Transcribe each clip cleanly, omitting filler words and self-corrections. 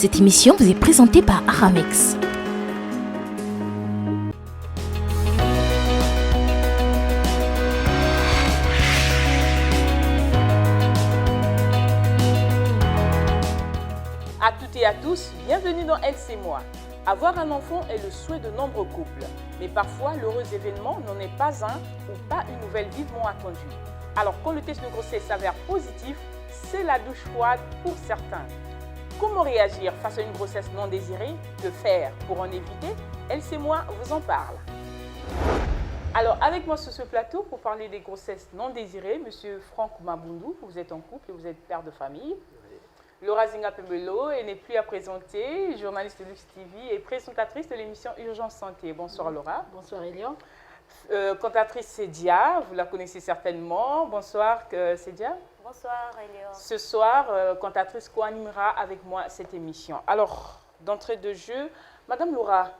Cette émission vous est présentée par Aramex. À toutes et à tous, bienvenue dans Elle c'est moi. Avoir un enfant est le souhait de nombreux couples, mais parfois l'heureux événement n'en est pas un ou pas une nouvelle vivement attendue. Alors quand le test de grossesse s'avère positif, c'est la douche froide pour certains. Comment réagir face à une grossesse non désirée? Que faire pour en éviter? Elle c'est moi vous en parle. Alors avec moi sur ce plateau pour parler des grossesses non désirées, Monsieur Franck Mabundu, vous êtes en couple et vous êtes père de famille. Laura Zinga-Pembelo n'est plus à présenter, journaliste de Lux TV et présentatrice de l'émission Urgence Santé. Bonsoir Laura. Bonsoir Elion. Cantatrice Cédia, vous la connaissez certainement. Bonsoir Cédia. Bonsoir Elion. Ce soir, cantatrice co-animera avec moi cette émission. Alors, d'entrée de jeu, Madame Laura,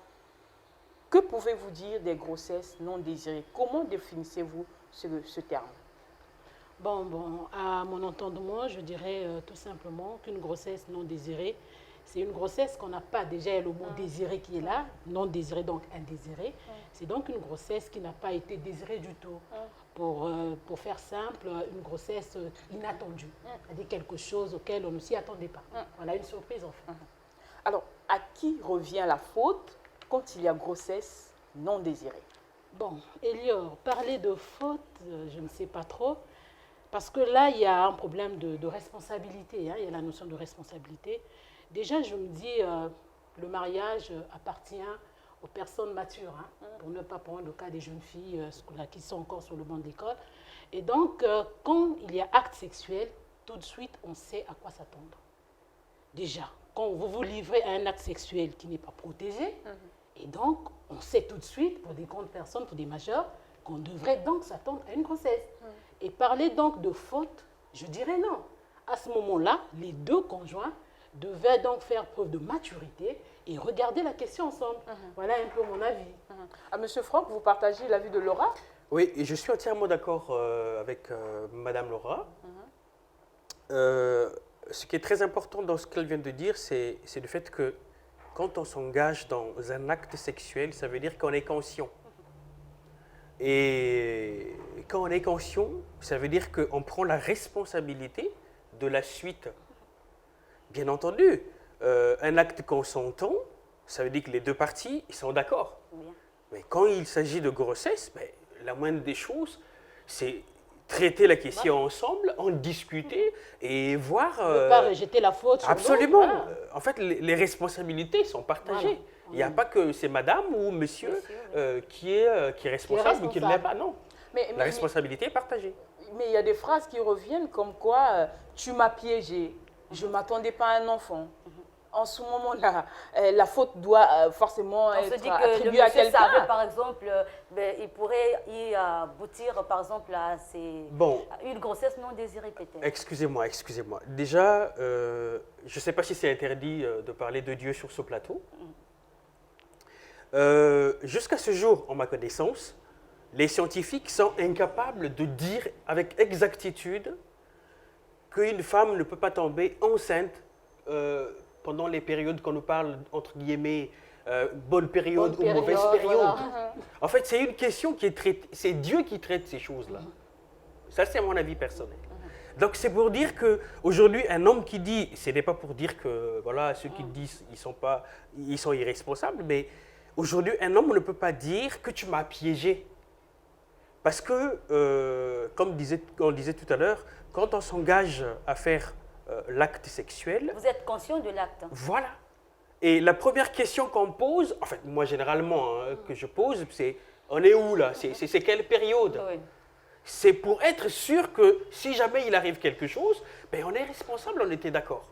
que pouvez-vous dire des grossesses non désirées? Comment définissez-vous ce terme? Bon, à mon entendement, je dirais tout simplement qu'une grossesse non désirée, c'est une grossesse qu'on n'a pas. Déjà, le mot désiré qui est là, non désiré, donc indésiré. C'est donc une grossesse qui n'a pas été désirée du tout. Pour faire simple, une grossesse inattendue. C'est-à-dire quelque chose auquel on ne s'y attendait pas. Voilà, une surprise en fait. Alors, à qui revient la faute quand il y a grossesse non désirée? Bon, Elior, parler de faute, je ne sais pas trop. Parce que là, il y a un problème de responsabilité. Hein, il y a la notion de responsabilité. Déjà, je me dis, le mariage appartient aux personnes matures, hein, pour ne pas prendre le cas des jeunes filles qui sont encore sur le banc de l'école. Et donc, quand il y a acte sexuel, tout de suite, on sait à quoi s'attendre. Déjà, quand vous vous livrez à un acte sexuel qui n'est pas protégé, et donc, on sait tout de suite, pour des grandes personnes, pour des majeurs, qu'on devrait donc s'attendre à une grossesse. Et parler donc de faute, je dirais non. À ce moment-là, les deux conjoints devaient donc faire preuve de maturité et regarder la question ensemble. Voilà un peu mon avis. Monsieur Franck, vous partagez l'avis de Laura? Oui, et je suis entièrement d'accord avec Madame Laura. Ce qui est très important dans ce qu'elle vient de dire, c'est le fait que quand on s'engage dans un acte sexuel, ça veut dire qu'on est conscient. Et quand on est conscient, ça veut dire qu'on prend la responsabilité de la suite. Bien entendu, un acte consentant, ça veut dire que les deux parties sont d'accord. Mais quand il s'agit de grossesse, la moindre des choses, c'est traiter la question ensemble, en discuter et voir... ne pas rejeter la faute sur absolument. Voilà. En fait, les responsabilités sont partagées. Voilà. Il n'y a pas que c'est madame ou monsieur qui est responsable ou qui ne l'est pas, non. La responsabilité est partagée. Mais il y a des phrases qui reviennent comme quoi tu m'as piégé, je ne m'attendais pas à un enfant. En ce moment-là, la faute doit forcément être attribuée à quelqu'un. Savait, par exemple, il pourrait y aboutir, par exemple, à une grossesse non désirée peut-être. Excusez-moi. Déjà, je ne sais pas si c'est interdit de parler de Dieu sur ce plateau. Jusqu'à ce jour, en ma connaissance, les scientifiques sont incapables de dire avec exactitude qu'une femme ne peut pas tomber enceinte pendant les périodes qu'on nous parle, entre guillemets, bonne période ou mauvaise période. Voilà. En fait, c'est une question qui est traitée, c'est Dieu qui traite ces choses-là. Ça, c'est mon avis personnel. Donc, c'est pour dire qu'aujourd'hui, un homme qui dit, ce n'est pas pour dire que voilà, ceux qui disent, ils sont irresponsables, mais aujourd'hui, un homme ne peut pas dire que tu m'as piégé. Parce que, comme on disait tout à l'heure, quand on s'engage à faire l'acte sexuel... Vous êtes conscient de l'acte. Voilà. Et la première question qu'on pose, en fait, moi généralement, que je pose, c'est on est où là? C'est quelle période? C'est pour être sûr que si jamais il arrive quelque chose, on est responsable, on était d'accord.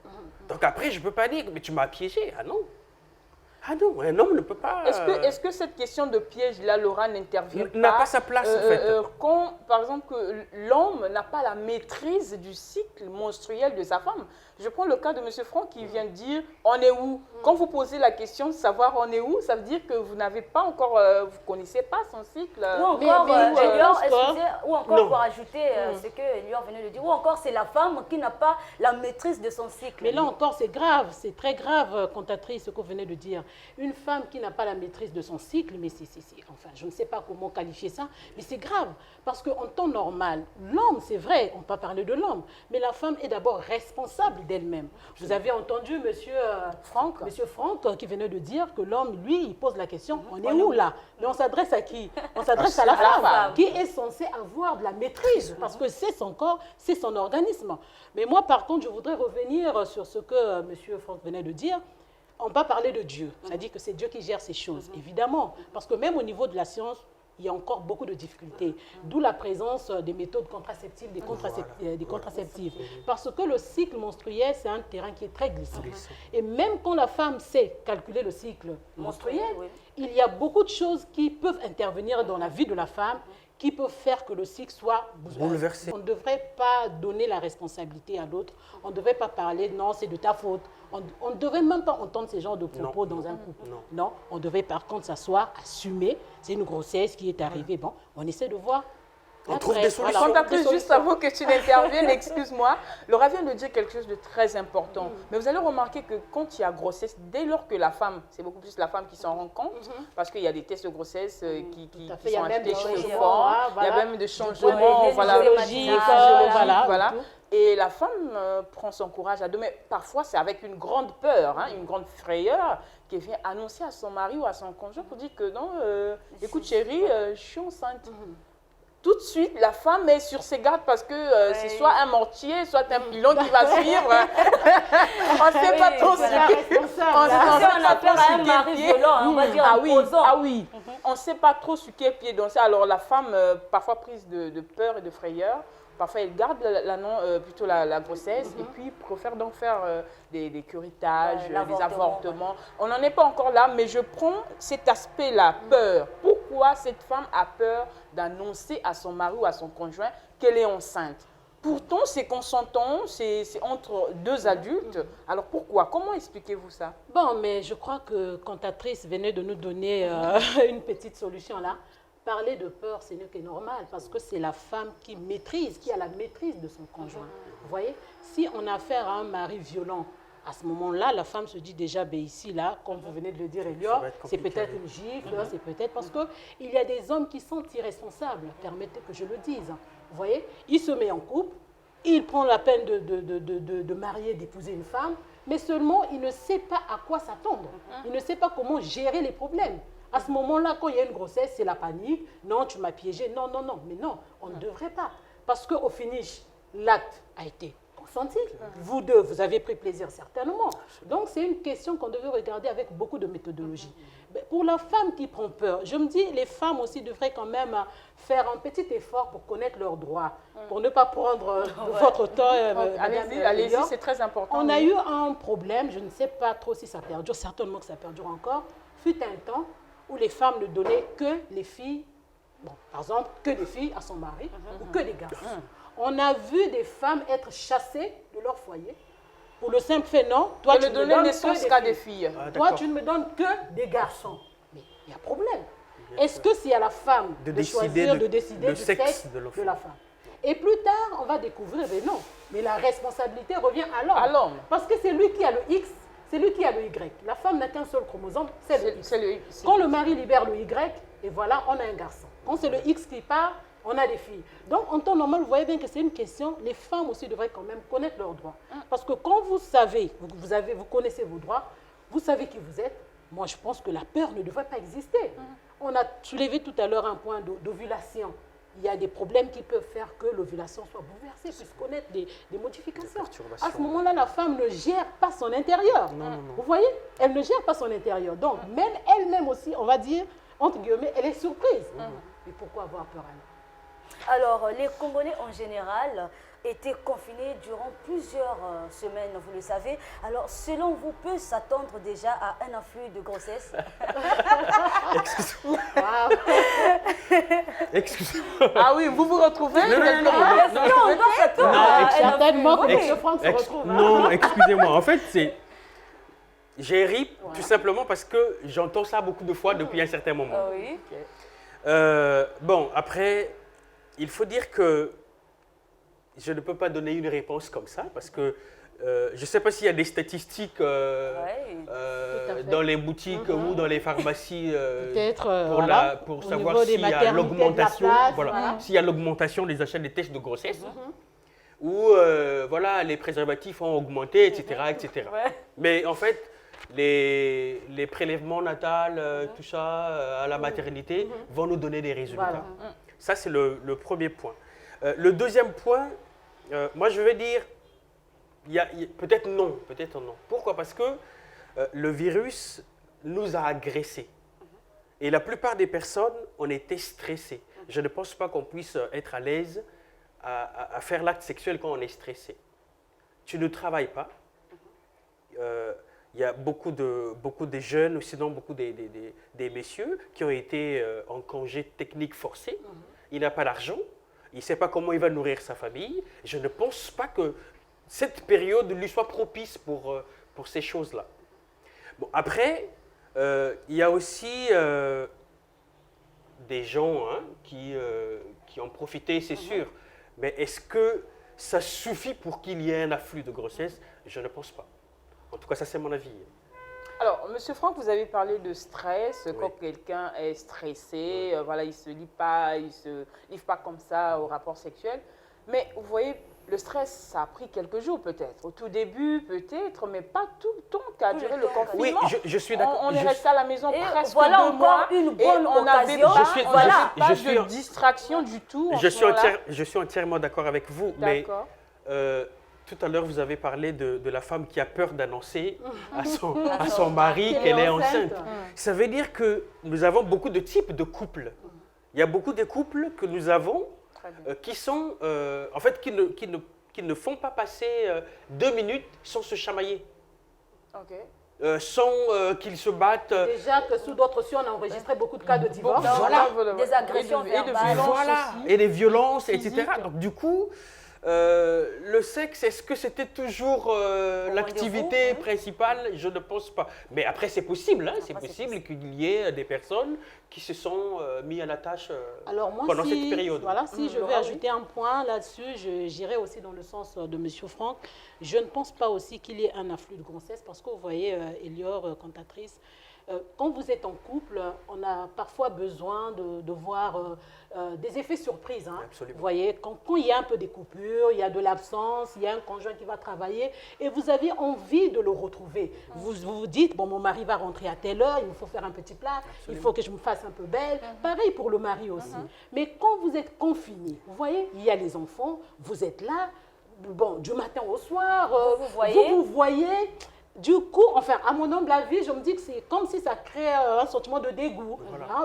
Donc après, je ne peux pas dire, mais tu m'as piégé. Ah non. Ah non, un homme ne peut pas... Est-ce que cette question de piège-là, Laura, n'intervient pas? N'a pas sa place, en fait. Quand, par exemple, que l'homme n'a pas la maîtrise du cycle menstruel de sa femme. Je prends le cas de M. Franck qui vient de dire « on est où ?» Quand vous posez la question de savoir on est où, ça veut dire que vous n'avez pas encore, vous ne connaissez pas son cycle. Ou encore, ou encore pour ajouter ce que Elior venait de dire, ou encore c'est la femme qui n'a pas la maîtrise de son cycle. Mais là encore, c'est grave, c'est très grave, cantatrice, ce que vous venez de dire. Une femme qui n'a pas la maîtrise de son cycle, mais enfin, je ne sais pas comment qualifier ça, mais c'est grave. Parce qu'en temps normal, l'homme, c'est vrai, on peut parler de l'homme, mais la femme est d'abord responsable d'elle-même. Vous avez entendu Monsieur Franck qui venait de dire que l'homme, lui, il pose la question, on est où là? Mais on s'adresse à qui? On s'adresse à la femme qui est censée avoir de la maîtrise, parce que c'est son corps, c'est son organisme. Mais moi, par contre, je voudrais revenir sur ce que Monsieur Franck venait de dire. On va parler de Dieu. On a dit que c'est Dieu qui gère ces choses, évidemment. Parce que même au niveau de la science, il y a encore beaucoup de difficultés. D'où la présence des méthodes contraceptives, des contraceptives. Parce que le cycle menstruel, c'est un terrain qui est très glissant. Et même quand la femme sait calculer le cycle menstruel, il y a beaucoup de choses qui peuvent intervenir dans la vie de la femme qui peuvent faire que le cycle soit bouleversé. On ne devrait pas donner la responsabilité à l'autre. On ne devrait pas parler, non, c'est de ta faute. On ne devrait même pas entendre ces genres de propos dans un couple. Non, on devrait par contre s'asseoir, assumer. C'est une grossesse qui est arrivée. Bon, on essaie de voir. On trouve des solutions. Cantatrice, juste avant que tu n'interviennes, excuse-moi, Laura vient de dire quelque chose de très important. Mais vous allez remarquer que quand il y a grossesse, dès lors que la femme, c'est beaucoup plus la femme qui s'en rend compte, parce qu'il y a des tests de grossesse qui sont achetés chez Fort, il y a même des changements physiologiques, voilà. Et la femme prend son courage à deux, mais parfois c'est avec une grande peur, une grande frayeur, qui vient annoncer à son mari ou à son conjoint pour dire que non, écoute chérie, je suis enceinte. Tout de suite, la femme est sur ses gardes parce que c'est soit un mortier, soit un pilon qui va suivre. On ne sait pas trop on ne sait pas trop sur quel pied danser. Alors la femme, parfois prise de peur et de frayeur, parfois elle garde plutôt la grossesse et puis préfère donc faire des curitages, des avortements. On n'en est pas encore là, mais je prends cet aspect-là, peur. Pourquoi cette femme a peur d'annoncer à son mari ou à son conjoint qu'elle est enceinte? Pourtant, c'est consentant, c'est entre deux adultes. Alors pourquoi? Comment expliquez-vous ça? Bon, mais je crois que cantatrice venait de nous donner une petite solution là. Parler de peur, c'est normal, parce que c'est la femme qui a la maîtrise de son conjoint. Vous voyez, si on a affaire à un mari violent, à ce moment-là, la femme se dit déjà, ben ici, là, comme vous venez de le dire, Elior, c'est peut-être une gifle, c'est peut-être parce qu'il y a des hommes qui sont irresponsables, permettez que je le dise. Vous voyez, il se met en couple, il prend la peine de marier, d'épouser une femme, mais seulement il ne sait pas à quoi s'attendre. Il ne sait pas comment gérer les problèmes. À ce moment-là, quand il y a une grossesse, c'est la panique. Non, tu m'as piégé. Non, non, non. Mais non, on ne devrait pas. Parce qu'au finish, l'acte a été consenti. Vous deux, vous avez pris plaisir certainement. Donc, c'est une question qu'on devait regarder avec beaucoup de méthodologie. Mais pour la femme qui prend peur, je me dis, les femmes aussi devraient quand même faire un petit effort pour connaître leurs droits, pour ne pas prendre votre temps. Allez-y, c'est très important. On a eu un problème, je ne sais pas trop si ça perdure, certainement que ça perdure encore. Fut un temps où les femmes ne donnaient que les filles, par exemple, que des filles à son mari ou que des garçons. On a vu des femmes être chassées de leur foyer pour le simple fait non, toi tu ne me donnes que des filles. Toi tu ne me donnes que des garçons. Mais il y a problème. Est-ce que c'est à la femme de choisir, de décider du sexe de la femme? Et plus tard, on va découvrir, mais non, mais la responsabilité revient à l'homme. Parce que c'est lui qui a le X. C'est lui qui a le Y. La femme n'a qu'un seul chromosome, c'est le X. Quand le mari libère le Y, et voilà, on a un garçon. Quand c'est le X qui part, on a des filles. Donc, en temps normal, vous voyez bien que c'est une question, les femmes aussi devraient quand même connaître leurs droits. Parce que quand vous savez, vous connaissez vos droits, vous savez qui vous êtes, moi je pense que la peur ne devrait pas exister. On a soulevé tout à l'heure un point d'ovulation. Il y a des problèmes qui peuvent faire que l'ovulation soit bouleversée, puisse connaître des modifications. À ce moment-là, la femme ne gère pas son intérieur. Vous voyez? Elle ne gère pas son intérieur. Donc, même elle-même aussi, on va dire, entre guillemets, elle est surprise. Mais pourquoi avoir peur alors? Alors, les Congolais en général été confiné durant plusieurs semaines, vous le savez. Alors, selon vous, peut s'attendre déjà à un afflux de grossesse? Excusez-moi. Excusez-moi. Ah oui, vous vous retrouvez? Certainement que M. Franck se retrouve. Non, excusez-moi. En fait, j'ai ri tout simplement parce que j'entends ça beaucoup de fois depuis un certain moment. Ah oui. Bon, après, il faut dire que je ne peux pas donner une réponse comme ça parce que je ne sais pas s'il y a des statistiques dans les boutiques ou dans les pharmacies pour savoir s'il y a l'augmentation s'il y a l'augmentation des achats des tests de grossesse ou voilà, les préservatifs ont augmenté, etc. etc. Mais en fait, les prélèvements natals, tout ça, à la maternité, vont nous donner des résultats. Ça, c'est le premier point. Le deuxième point, moi, je vais dire, peut-être non. Pourquoi? Parce que le virus nous a agressés. Et la plupart des personnes, on était stressés. Je ne pense pas qu'on puisse être à l'aise à faire l'acte sexuel quand on est stressé. Tu ne travailles pas. Il y a beaucoup de jeunes, ou sinon beaucoup des messieurs qui ont été en congé technique forcé. Il n'a pas d'argent, il ne sait pas comment il va nourrir sa famille. Je ne pense pas que cette période lui soit propice pour ces choses-là. Bon, après, il y a aussi des gens qui ont profité, c'est sûr. Mais est-ce que ça suffit pour qu'il y ait un afflux de grossesse? Je ne pense pas. En tout cas, ça, c'est mon avis. Alors, Monsieur Franck, vous avez parlé de stress. Quand quelqu'un est stressé, voilà, il ne se lie pas, il ne se livre pas comme ça au rapport sexuel. Mais vous voyez, le stress, ça a pris quelques jours peut-être. Au tout début, peut-être, mais pas tout le temps qu'a duré le confinement. Oui, je suis d'accord. On est resté à la maison presque voilà 2 mois. Une bonne on n'avait occasion. pas de distraction du tout. Je suis entièrement d'accord avec vous. Mais tout à l'heure, vous avez parlé de la femme qui a peur d'annoncer à son mari qu'elle est enceinte. Ça veut dire que nous avons beaucoup de types de couples. Il y a beaucoup de couples que nous avons qui sont, en fait, qui ne font pas passer 2 minutes sans se chamailler. Sans qu'ils se battent. Déjà que sous d'autres cieux, on a enregistré beaucoup de cas de divorce. Des agressions verbales. Et des violences, etc. Donc du coup, le sexe, est-ce que c'était toujours l'activité principale? Je ne pense pas. Mais après, c'est possible. C'est possible qu'il y ait des personnes qui se sont mis à la tâche pendant cette période. Voilà, si je vais ajouter un point là-dessus, j'irai aussi dans le sens de M. Franck. Je ne pense pas aussi qu'il y ait un afflux de grossesse parce que vous voyez, Elior, cantatrice, quand vous êtes en couple, on a parfois besoin de voir des effets surprises. Vous voyez, quand il y a un peu des coupures, il y a de l'absence, il y a un conjoint qui va travailler et vous avez envie de le retrouver. Vous vous dites, bon, mon mari va rentrer à telle heure, il me faut faire un petit plat, il faut que je me fasse un peu belle. Pareil pour le mari aussi. Mais quand vous êtes confiné, vous voyez, il y a les enfants, vous êtes là, bon, du matin au soir, vous voyez. Du coup, enfin, à mon humble avis, je me dis que c'est comme si ça crée un sentiment de dégoût.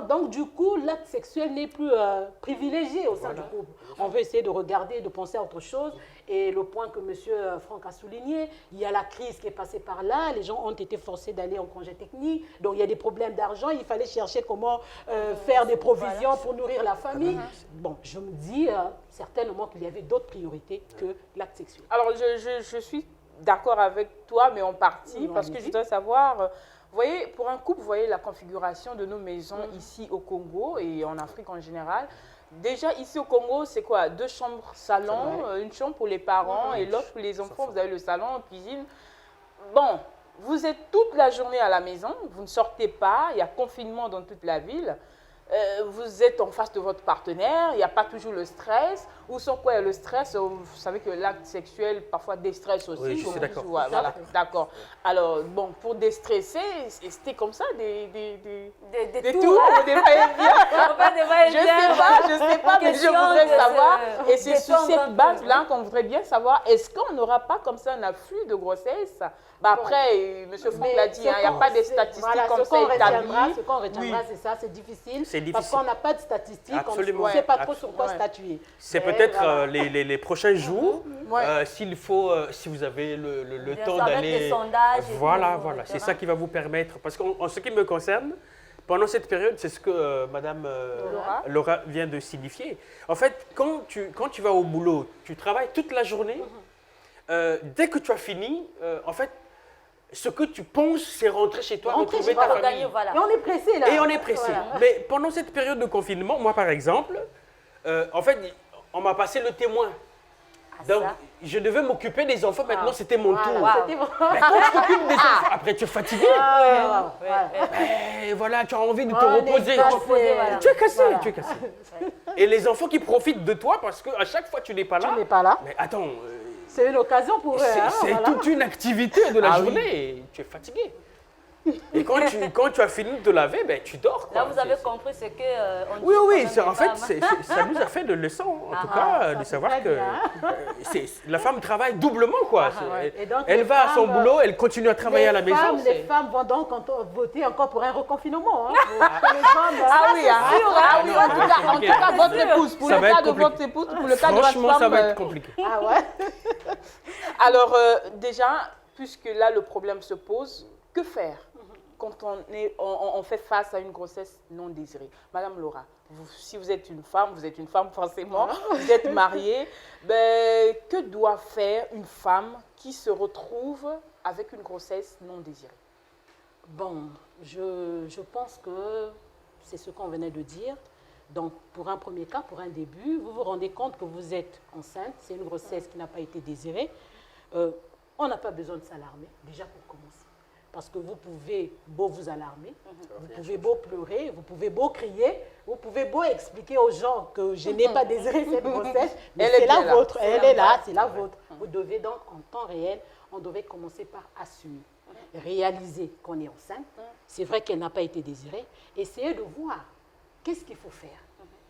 Donc, du coup, l'acte sexuel n'est plus privilégié au sein du couple. On veut essayer de regarder, de penser à autre chose. Et le point que M. Franck a souligné, il y a la crise qui est passée par là. Les gens ont été forcés d'aller en congé technique. Donc, il y a des problèmes d'argent. Il fallait chercher comment faire des provisions pour nourrir la famille. Bon, je me dis certainement qu'il y avait d'autres priorités que l'acte sexuel. Alors, je suis d'accord avec toi, mais en partie, parce que je voudrais savoir, vous voyez, pour un couple, vous voyez la configuration de nos maisons ici au Congo et en Afrique en général. Déjà, ici au Congo, c'est quoi? 2 chambres salon, une chambre pour les parents et l'autre pour les enfants. Vous avez le salon, la cuisine. Bon, vous êtes toute la journée à la maison, vous ne sortez pas, il y a confinement dans toute la ville. Vous êtes en face de votre partenaire, il n'y a pas toujours le stress. Ou sans quoi le stress, vous savez que l'acte sexuel parfois déstresse aussi. Oui, je suis d'accord. Voilà, d'accord. Alors, bon, pour déstresser, c'était comme ça, des tours, des je sais pas, mais je voudrais savoir. Et c'est sur cette base-là qu'on voudrait bien savoir, est-ce qu'on n'aura pas comme ça un afflux de grossesse? Après, M. Franck l'a dit, il n'y a pas de statistiques comme ça établies. Ce qu'on retiendra, c'est ça, c'est difficile. C'est difficile. Parce qu'on n'a pas de statistiques, on ne sait pas trop sur quoi statuer. C'est peut-être peut-être voilà. les prochains jours, Ouais. s'il faut, si vous avez le Bien temps sûr, avec d'aller... des sondages et Voilà, tout, voilà. etc. C'est ça qui va vous permettre. Parce qu'en ce qui me concerne, pendant cette période, c'est ce que Madame Laura vient de signifier. En fait, quand tu vas au boulot, tu travailles toute la journée, dès que tu as fini, en fait, ce que tu penses, c'est rentrer chez toi, Rentrer retrouver chez ta toi, famille. gagner, voilà. Et on est pressé là. Et on est pressé. Voilà. Mais pendant cette période de confinement, moi par exemple, en fait, on m'a passé le témoin. Donc, ça. je devais m'occuper des enfants. Maintenant, c'était mon tour. Voilà, c'était bon. Mais quand tu t'occupes des enfants, après tu es fatigué. Ah, ouais, ouais. Et voilà, tu as envie de te On est reposer. cassé, voilà. Tu es cassé, Voilà. tu es cassé. Et les enfants qui profitent de toi parce qu'à chaque fois tu n'es pas là. Tu n'es pas là. Mais attends, C'est une occasion pour eux. hein, c'est voilà. toute une activité de la Ah oui. journée. Et tu es fatigué. Et quand tu as fini de te laver, ben, tu dors. Là, quoi. vous avez C'est- compris ce que on dit Oui, quand oui, même en des fait, femmes. ça nous a fait de leçons, en tout Ah, cas, ça de fait savoir très que bien. la femme travaille doublement, quoi. ouais. Et donc, Elle les va à son femmes, boulot, elle continue à travailler à la maison. Les femmes vont donc voter encore pour un reconfinement. Hein, pour les femmes, Ah oui, hein. Ah oui, non, en tout cas, compliqué. votre épouse, pour Ça le va cas être de compliqué. votre épouse, pour le cas de votre Franchement, ça femme. va être compliqué. Ah ouais. Alors, déjà, puisque là, le problème se pose, que faire quand on fait face à une grossesse non désirée? Madame Laura, si vous êtes une femme forcément, vous êtes mariée, ben, que doit faire une femme qui se retrouve avec une grossesse non désirée? Bon, je pense que c'est ce qu'on venait de dire. Donc, pour un premier cas, pour un début, vous vous rendez compte que vous êtes enceinte, c'est une grossesse qui n'a pas été désirée. On n'a pas besoin de s'alarmer, déjà pour commencer. Parce que vous pouvez beau vous alarmer, vous pouvez beau pleurer, vous pouvez beau crier, vous pouvez beau expliquer aux gens que je n'ai pas désiré cette grossesse, mais Elle est c'est bien la là. vôtre, elle est là, c'est la vôtre. Vous devez donc, en temps réel, on devait commencer par assumer, réaliser qu'on est enceinte. C'est vrai qu'elle n'a pas été désirée. Essayez de voir qu'est-ce qu'il faut faire.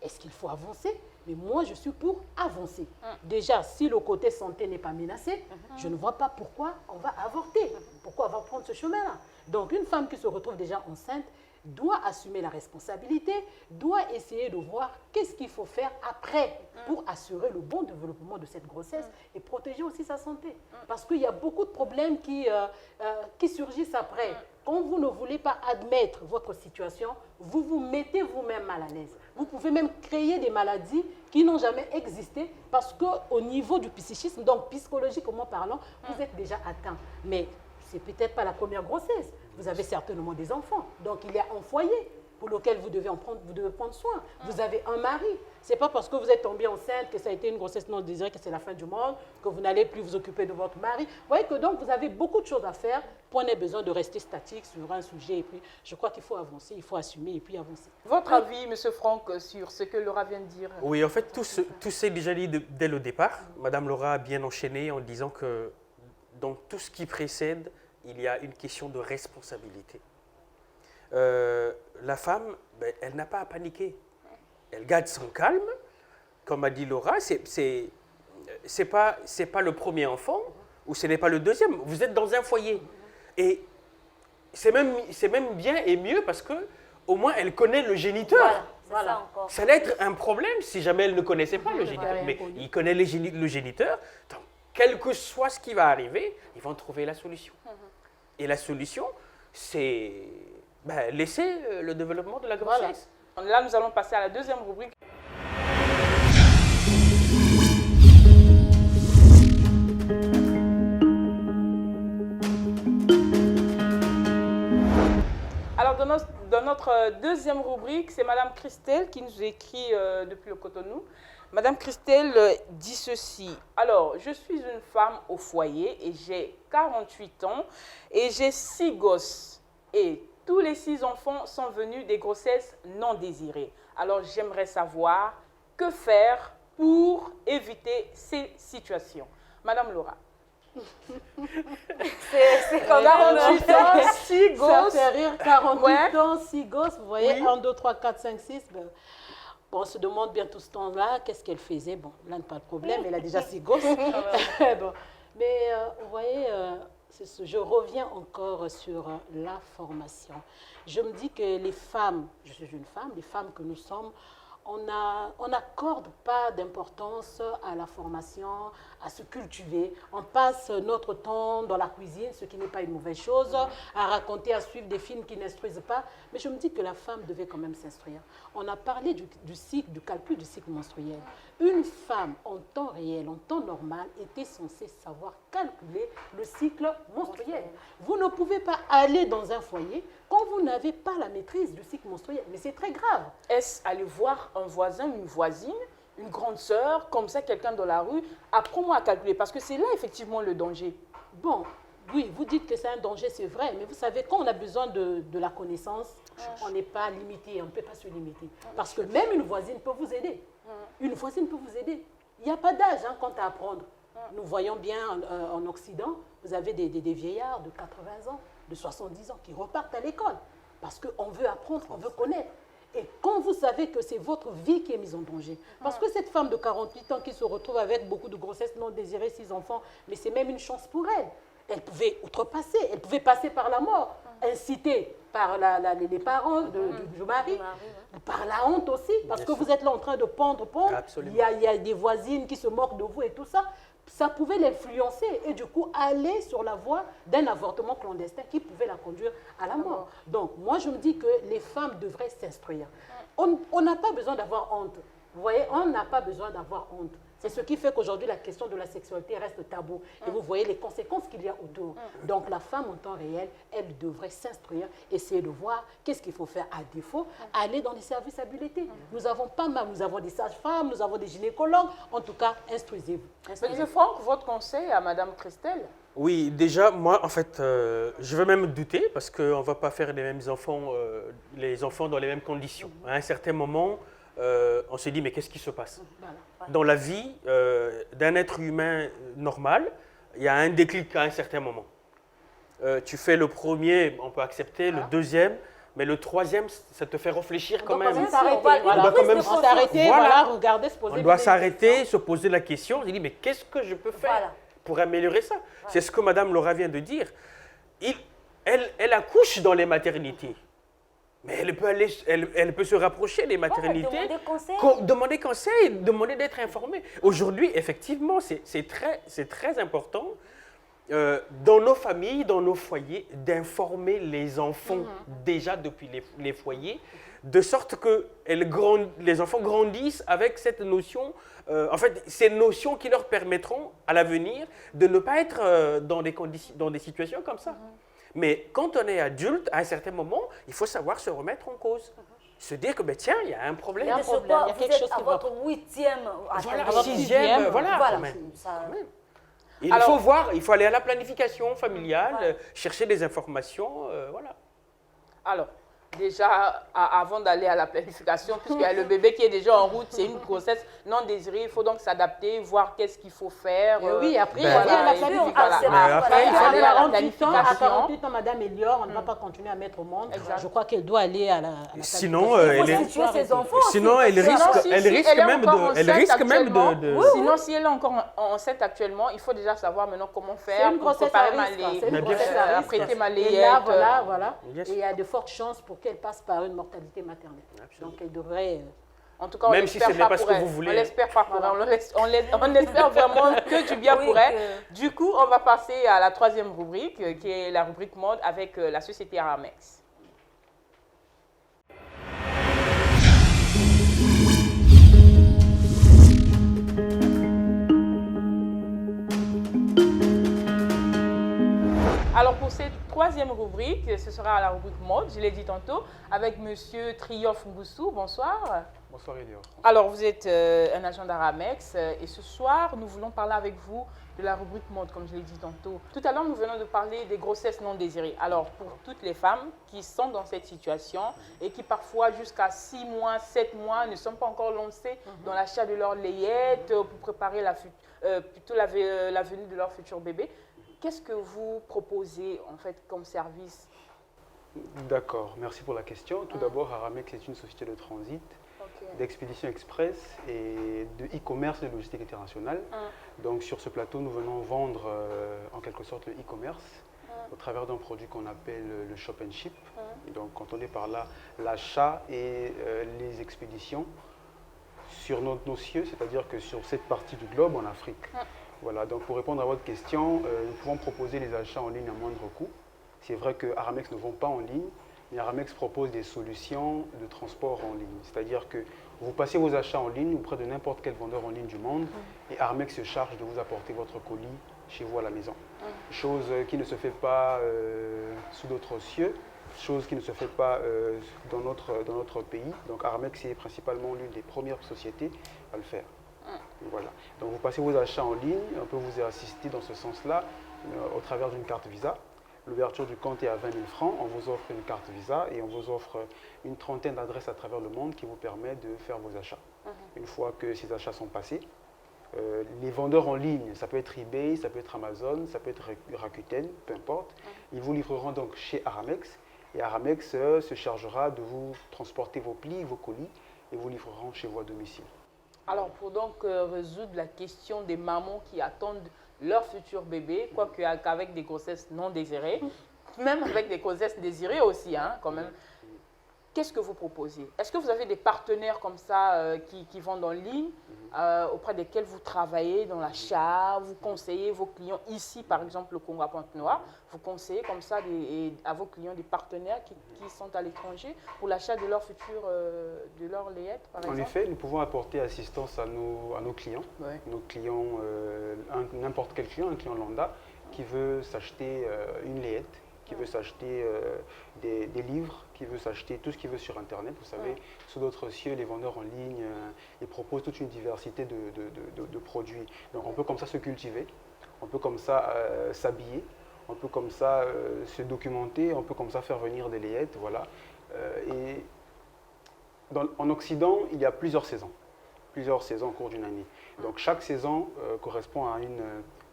Est-ce qu'il faut avancer? Mais moi, je suis pour avancer. Déjà, si le côté santé n'est pas menacé, je ne vois pas pourquoi on va avorter. Pourquoi on va prendre ce chemin-là? Donc, une femme qui se retrouve déjà enceinte doit assumer la responsabilité, doit essayer de voir qu'est-ce qu'il faut faire après pour assurer le bon développement de cette grossesse et protéger aussi sa santé. Parce qu'il y a beaucoup de problèmes qui surgissent après. Quand vous ne voulez pas admettre votre situation, vous vous mettez vous-même mal à l'aise. Vous pouvez même créer des maladies qui n'ont jamais existé parce qu'au niveau du psychisme, donc psychologiquement parlant, vous êtes déjà atteint. Mais c'est peut-être pas la première grossesse. Vous avez certainement des enfants. Donc, il y a un foyer pour lequel vous devez prendre soin. Vous avez un mari. Ce n'est pas parce que vous êtes tombée enceinte que ça a été une grossesse non désirée, que c'est la fin du monde, que vous n'allez plus vous occuper de votre mari. Vous voyez que donc, vous avez beaucoup de choses à faire. Prenez besoin de rester statique sur un sujet. Et puis, je crois qu'il faut avancer, il faut assumer et puis avancer. Votre avis, M. Franck, sur ce que Laura vient de dire? Oui, en fait, tout s'est déjà dit dès le départ. Madame Laura a bien enchaîné en disant que dans tout ce qui précède, il y a une question de responsabilité. La femme, ben, elle n'a pas à paniquer. Elle garde son calme. Comme a dit Laura, c'est pas le premier enfant ou ce n'est pas le deuxième. Vous êtes dans un foyer. Et c'est même bien et mieux parce que au moins elle connaît le géniteur. Voilà, ça encore. Ça allait être un problème si jamais elle ne connaissait pas le géniteur. Mais il connaît le géniteur. Donc, quel que soit ce qui va arriver, ils vont trouver la solution. Et la solution, c'est laisser le développement de la grossesse. Voilà. Là, nous allons passer à la deuxième rubrique. Alors, dans notre deuxième rubrique, c'est Madame Christelle qui nous écrit depuis le Cotonou. Madame Christelle dit ceci. Alors, je suis une femme au foyer et j'ai 48 ans et j'ai 6 gosses. Et tous les 6 enfants sont venus des grossesses non désirées. Alors, j'aimerais savoir que faire pour éviter ces situations. Madame Laura. C'est quand même 48 ans, 6 gosses. Ça fait rire, 48 Ouais. ans, 6 gosses, vous voyez, Oui. 1, 2, 3, 4, 5, 6. Ben, bon, on se demande bien tout ce temps-là, qu'est-ce qu'elle faisait. Bon, là, pas de problème, elle a déjà 6 gosses. Bon. Mais vous voyez, je reviens encore sur la formation. Je me dis que les femmes, je suis une femme, les femmes que nous sommes, on n'accorde pas d'importance à la formation, à se cultiver. On passe notre temps dans la cuisine, ce qui n'est pas une mauvaise chose, à raconter, à suivre des films qui n'instruisent pas. Mais je me dis que la femme devait quand même s'instruire. On a parlé du cycle, du calcul du cycle menstruel. Une femme en temps réel, en temps normal, était censée savoir calculer le cycle menstruel. Vous ne pouvez pas aller dans un foyer quand vous n'avez pas la maîtrise du cycle menstruel. Mais c'est très grave. Est-ce aller voir un voisin, une voisine, une grande sœur, comme ça, quelqu'un dans la rue, apprends-moi à calculer, parce que c'est là effectivement le danger. Bon, oui, vous dites que c'est un danger, c'est vrai, mais vous savez, quand on a besoin de la connaissance, on n'est pas limité, on ne peut pas se limiter. Parce que même une voisine peut vous aider. Une voisine peut vous aider. Il n'y a pas d'âge quant à apprendre. Nous voyons bien en Occident, vous avez des vieillards de 80 ans, de 70 ans qui repartent à l'école. Parce qu'on veut apprendre, on veut connaître. Et quand vous savez que c'est votre vie qui est mise en danger, parce que cette femme de 48 ans qui se retrouve avec beaucoup de grossesses non désirées, 6 enfants, mais c'est même une chance pour elle. Elle pouvait outrepasser, elle pouvait passer par la mort, incitée par les parents du mari, par la honte aussi, parce que vous êtes là en train de pendre, il y a des voisines qui se moquent de vous et tout ça. Ça pouvait l'influencer et du coup aller sur la voie d'un avortement clandestin qui pouvait la conduire à la mort. Donc moi je me dis que les femmes devraient s'instruire. On n'a pas besoin d'avoir honte. Vous voyez, on n'a pas besoin d'avoir honte. C'est ce qui fait qu'aujourd'hui, la question de la sexualité reste tabou. Et vous voyez les conséquences qu'il y a autour. Donc, la femme, en temps réel, elle devrait s'instruire, essayer de voir qu'est-ce qu'il faut faire. À défaut, aller dans les services habilités. Nous avons pas mal. Nous avons des sages-femmes, nous avons des gynécologues. En tout cas, instruisez-vous. Monsieur Franck, votre conseil à Madame Christelle? Oui, déjà, moi, en fait, je veux même douter parce qu'on ne va pas faire les mêmes enfants, les enfants dans les mêmes conditions. À un certain moment, on se dit, mais qu'est-ce qui se passe? Dans la vie d'un être humain normal, il y a un déclic à un certain moment. Tu fais le premier, on peut accepter, le deuxième, mais le troisième, ça te fait réfléchir quand même. On doit quand même s'arrêter, regarder, se poser. On doit s'arrêter, se poser la question, on se dit, mais qu'est-ce que je peux faire pour améliorer ça? C'est ce que Madame Laura vient de dire. Elle accouche dans les maternités. Mais elle peut se rapprocher des maternités, demander conseil, demander d'être informée. Aujourd'hui, effectivement, c'est très important dans nos familles, dans nos foyers, d'informer les enfants déjà depuis les foyers, de sorte que les enfants grandissent avec cette notion, en fait, ces notions qui leur permettront à l'avenir de ne pas être dans des situations comme ça. Mais quand on est adulte, à un certain moment, il faut savoir se remettre en cause. Se dire que, tiens, il y a un problème. Il y a quelque chose qui va. Votre 8e, voilà, 6e, voilà. Il faut aller à la planification familiale, chercher des informations, voilà. Alors, déjà, avant d'aller à la planification, puisqu'il y a le bébé qui est déjà en route, c'est une grossesse non désirée, il faut donc s'adapter, voir qu'est-ce qu'il faut faire. Oui, après, il y a la planification. Après, il faut aller à la planification. À 48 ans, Madame Elior, on ne va pas continuer à mettre au monde. Je crois qu'elle doit aller à la sinon, sinon, elle risque même de... Sinon, si elle est encore enceinte actuellement, il faut déjà savoir maintenant comment faire pour préparer ma layette, prêter ma layette. Et là, voilà. Et il y a de fortes chances pour qu'elle passe par une mortalité maternelle. Donc, elle devrait... En tout cas, on même si ce n'est pas ce que vous voulez. On l'espère pas pour elle. On espère vraiment que du bien pour elle. Du coup, on va passer à la 3e rubrique, qui est la rubrique mode avec la société Aramex. Alors pour cette 3e rubrique, ce sera la rubrique mode, je l'ai dit tantôt, avec Monsieur Triomphe Mboussou. Bonsoir. Bonsoir Elior. Alors vous êtes un agent d'Aramex et ce soir nous voulons parler avec vous de la rubrique mode, comme je l'ai dit tantôt. Tout à l'heure nous venons de parler des grossesses non désirées. Alors pour toutes les femmes qui sont dans cette situation et qui parfois jusqu'à 6 mois, 7 mois ne sont pas encore lancées dans l'achat de leur layette pour préparer plutôt la venue de leur futur bébé, qu'est-ce que vous proposez en fait comme service? D'accord, merci pour la question. Tout d'abord, Aramex est une société de transit, d'expédition express et de e-commerce de logistique internationale. Donc sur ce plateau, nous venons vendre en quelque sorte le e-commerce au travers d'un produit qu'on appelle le shop and ship. Donc quand on est par là, l'achat et les expéditions sur nos cieux, c'est-à-dire que sur cette partie du globe en Afrique. Voilà, donc pour répondre à votre question, nous pouvons proposer les achats en ligne à moindre coût. C'est vrai que Aramex ne vend pas en ligne, mais Aramex propose des solutions de transport en ligne. C'est-à-dire que vous passez vos achats en ligne auprès de n'importe quel vendeur en ligne du monde et Aramex se charge de vous apporter votre colis chez vous à la maison. Chose qui ne se fait pas sous d'autres cieux, chose qui ne se fait pas dans notre pays. Donc Aramex est principalement l'une des premières sociétés à le faire. Voilà. Donc vous passez vos achats en ligne, on peut vous assister dans ce sens-là au travers d'une carte Visa. L'ouverture du compte est à 20 000 francs, on vous offre une carte Visa et on vous offre une trentaine d'adresses à travers le monde qui vous permet de faire vos achats. Une fois que ces achats sont passés, les vendeurs en ligne, ça peut être eBay, ça peut être Amazon, ça peut être Rakuten, peu importe, ils vous livreront donc chez Aramex et Aramex se chargera de vous transporter vos plis, vos colis et vous livreront chez vous à domicile. Alors, pour donc résoudre la question des mamans qui attendent leur futur bébé, quoique qu'avec des grossesses non désirées, même avec des grossesses désirées aussi, hein, quand même, qu'est-ce que vous proposez? Est-ce que vous avez des partenaires comme ça qui vendent en ligne, auprès desquels vous travaillez dans l'achat, vous conseillez vos clients ici, par exemple, le Congo à Pointe-Noire, vous conseillez comme ça à vos clients des partenaires qui sont à l'étranger pour l'achat de leur futur, de leur layette, par exemple? En effet, nous pouvons apporter assistance à nos clients, nos clients, n'importe quel client, un client lambda qui veut s'acheter une layette, qui veut s'acheter des livres, qui veut s'acheter tout ce qu'il veut sur Internet. Vous savez, sous d'autres cieux, les vendeurs en ligne, ils proposent toute une diversité de produits. Donc on peut comme ça se cultiver, on peut comme ça s'habiller, on peut comme ça se documenter, on peut comme ça faire venir des layettes, voilà. Et en Occident, il y a plusieurs saisons au cours d'une année. Donc chaque saison correspond à une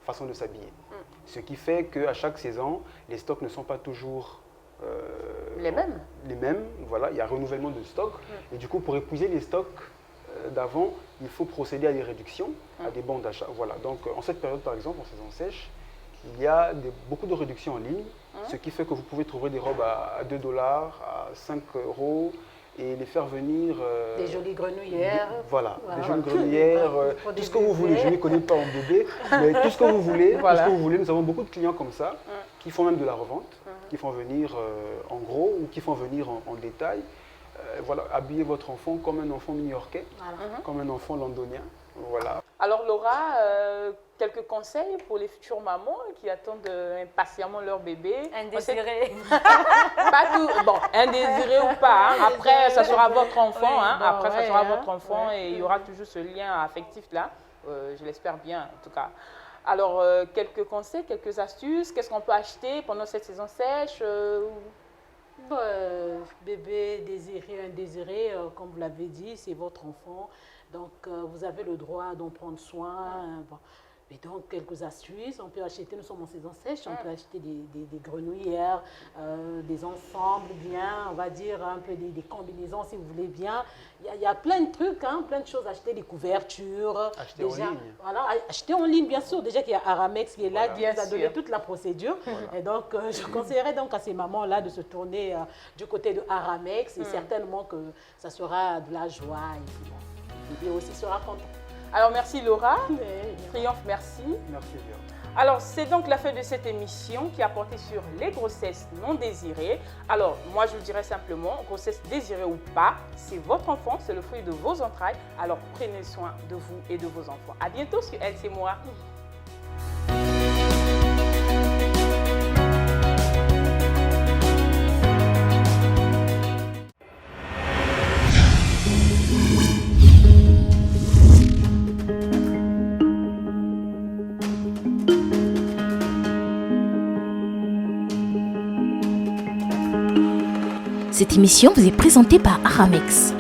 façon de s'habiller. Ce qui fait qu'à chaque saison, les stocks ne sont pas toujours les mêmes. Voilà, il y a renouvellement de stocks. Et du coup, pour épuiser les stocks d'avant, il faut procéder à des réductions, à des bons d'achat. Voilà. Donc en cette période, par exemple, en saison sèche, il y a beaucoup de réductions en ligne, ce qui fait que vous pouvez trouver des robes à 2 $, à 5 € et les faire venir... des jolies grenouillères. Des jolies grenouillères, tout ce que vous voulez. Je ne connais pas en bébé, mais tout ce que vous voulez, tout ce que vous voulez. Nous avons beaucoup de clients comme ça, qui font même de la revente, qui font venir en gros ou qui font venir en détail. Voilà, habillez votre enfant comme un enfant new-yorkais, comme un enfant londonien. Voilà. Alors Laura, quelques conseils pour les futures mamans qui attendent impatiemment leur bébé? Indésiré. Pas tout, bon, indésiré ou pas, hein. Après ça sera votre enfant, après ça sera votre enfant et il y aura toujours ce lien affectif là, je l'espère bien en tout cas. Alors quelques conseils, quelques astuces, qu'est-ce qu'on peut acheter pendant cette saison sèche? Bébé désiré, indésiré, comme vous l'avez dit, c'est votre enfant. Donc, vous avez le droit d'en prendre soin. Et donc, quelques astuces. On peut acheter, nous sommes en saison sèche, on peut acheter des grenouillères, des ensembles bien, on va dire un peu des combinaisons si vous voulez bien. Il y a plein de trucs, plein de choses à acheter, des couvertures. Acheter en ligne. Voilà, acheter en ligne, bien sûr. Déjà qu'il y a Aramex qui est là, qui vous a donné toute la procédure. Et donc, je conseillerais donc à ces mamans-là de se tourner du côté de Aramex. Et certainement que ça sera de la joie. Et puis, aussi sera content. Alors merci Laura, Triomphe, merci. Merci bien. Alors c'est donc la fin de cette émission qui a porté sur les grossesses non désirées. Alors moi je vous dirais simplement, grossesse désirée ou pas, c'est votre enfant, c'est le fruit de vos entrailles. Alors prenez soin de vous et de vos enfants. À bientôt sur Elle c'est moi. Cette émission vous est présentée par Aramex.